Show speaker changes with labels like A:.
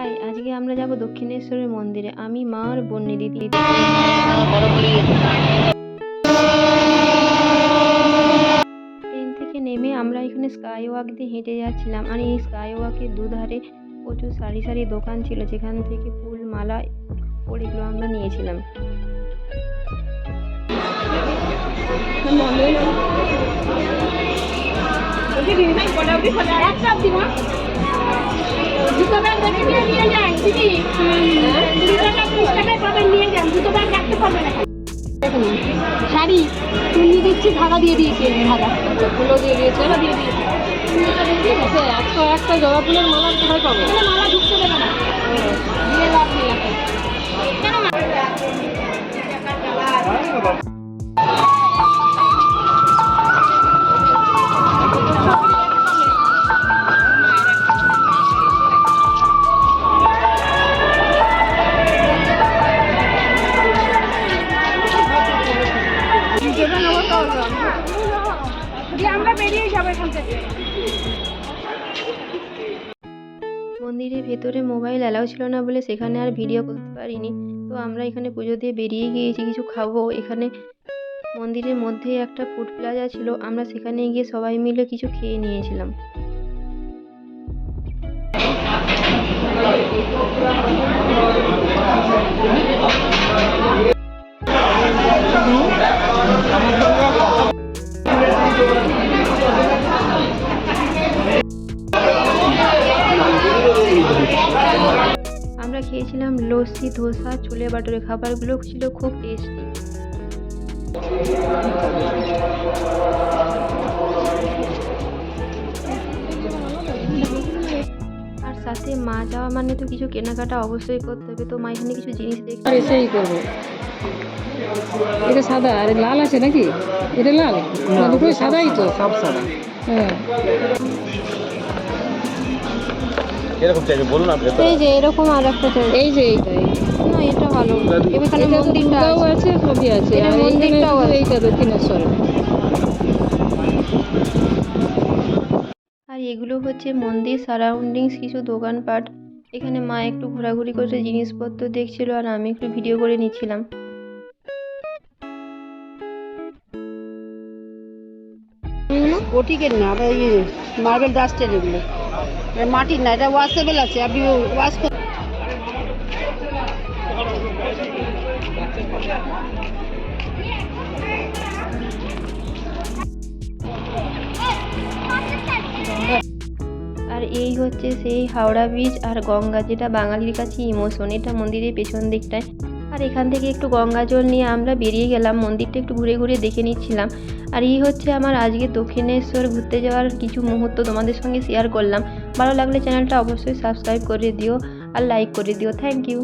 A: High, আজকে আমরা যাব দক্ষিণেশ্বরের মন্দিরে। আমি, মা আর বন্নি দিদি। ট্রেন থেকে নেমে আমরা এখানে স্কাই ওয়াক দিয়ে হেঁটে যাচ্ছিলাম, আর এই স্কাই ওয়াকের দুধারে প্রচুর সারি সারি দোকান ছিল, যেখান থেকে ফুল, মালা, এগুলো আমরা নিয়েছিলাম।
B: শাড়ি চুন্নি দিচ্ছি, ধাগা দিয়ে দিয়েছি, ধাগা ফুলও দিয়ে দিয়েছে, একটা জবা ফুলের মালা কোথায় পাবো? মালা ঢুকতে দেবে না, দিয়ে লাভ নেই এখন। কেন আমরা বেরিয়ে যাবো এখান থেকে।
A: মন্দিরের ভেতরে মোবাইল অ্যালাউ ছিল না বলে সেখানে আর ভিডিও করতে পারিনি। তো আমরা এখানে পুজো দিয়ে বেরিয়ে গিয়েছি, কিছু খাবো। এখানে মন্দিরের মধ্যে একটা ফুড প্লাজা ছিল, আমরা সেখানে গিয়ে সবাই মিলে কিছু খেয়ে নিয়েছিলাম। আমরা খেয়েছিলাম লস্যি, ধোসা, ছোলে বাটুরে। খাবারগুলো ছিল খুব টেস্টি। আর সাথে মা যাওয়া মানে তো কিছু কেনাকাটা অবশ্যই করতে হবে। তো মা এখানে কিছু জিনিস দেখতে
B: সেই করবো। এটা সাদা আর লাল আছে নাকি? এটা লাল, দুটোই সাদাই তো, সব সাদা। হ্যাঁ,
C: এরকম চাইবে বলুন আপনি।
A: এই যে এরকম আর একটা চাই।
B: এই যে এইটা
A: না, এটা ভালো। এখানে মন্দিরটাও
B: আছে, সবই আছে।
A: আর মন্দিরটাও আছে।
B: এইটা দক্ষিণেশ্বরে।
A: আর এগুলো হচ্ছে মন্দির সারাউন্ডিংস কিছু দোকানপাট। এখানে মা একটু ঘোরাঘুরি করে জিনিসপত্র দেখছিল, আর আমি একটু ভিডিও করে নিচ্ছিলাম।
B: বটিকের না, আবার ইয়ে মার্বেল ডাস্টের, এগুলো মাটির না, এটা ওয়াশেবল আছে, আপনি ওয়াশ করতে।
A: আর এই হচ্ছে সেই হাওড়া ব্রিজ আর গঙ্গা, যেটা বাঙালির কাছে ইমোশন। এটা মন্দিরের পেছন দিকটায়। আর এখান থেকে একটু গঙ্গা জল নিয়ে আমরা বেরিয়ে গেলাম। মন্দিরটা একটু ঘুরে ঘুরে দেখে নিচ্ছিলাম। আর এই হচ্ছে আমার আজকে দক্ষিণেশ্বর ঘুরতে যাওয়ার কিছু মুহূর্ত তোমাদের সঙ্গে শেয়ার করলাম। ভালো লাগলে চ্যানেলটা অবশ্যই সাবস্ক্রাইব করে দিও আর লাইক করে দিও। Thank you.